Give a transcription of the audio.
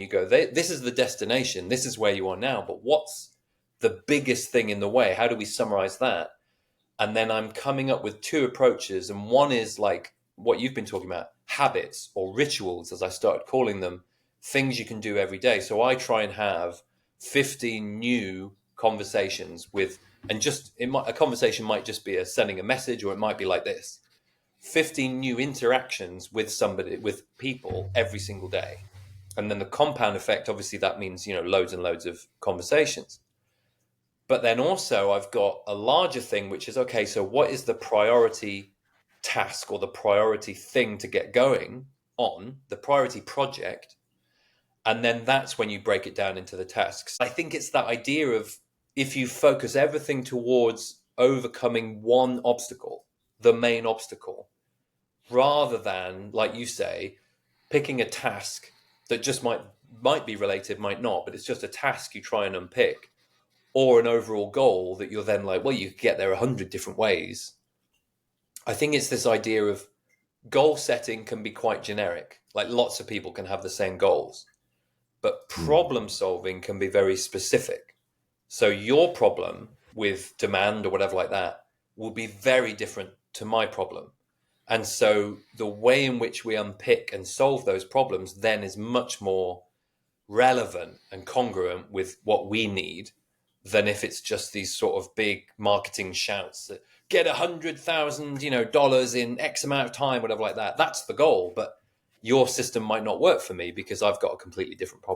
You go, this is the destination, this is where you are now, but what's the biggest thing in the way? How do we summarize that? And then I'm coming up with two approaches. And one is like what you've been talking about, habits or rituals, as I started calling them, things you can do every day. So I try and have 15 new conversations with, and just a conversation might just be sending a message, or it might be like this: 15 new interactions with somebody, with people every single day. And then the compound effect, obviously that means, loads and loads of conversations. But then also I've got a larger thing, which is, okay, so what is the priority task or the priority thing to get going on, the priority project? And then that's when you break it down into the tasks. I think it's that idea of, if you focus everything towards overcoming one obstacle, the main obstacle, rather than, like you say, picking a task that just might be related, might not, but it's just a task you try and unpick, or an overall goal that you're then like, well, you could get there 100 different ways. I think it's this idea of goal setting can be quite generic. Like, lots of people can have the same goals, but problem solving can be very specific. So your problem with demand or whatever like that will be very different to my problem. And so the way in which we unpick and solve those problems then is much more relevant and congruent with what we need than if it's just these sort of big marketing shouts that get $100,000, in X amount of time, whatever like that. That's the goal, but your system might not work for me because I've got a completely different problem.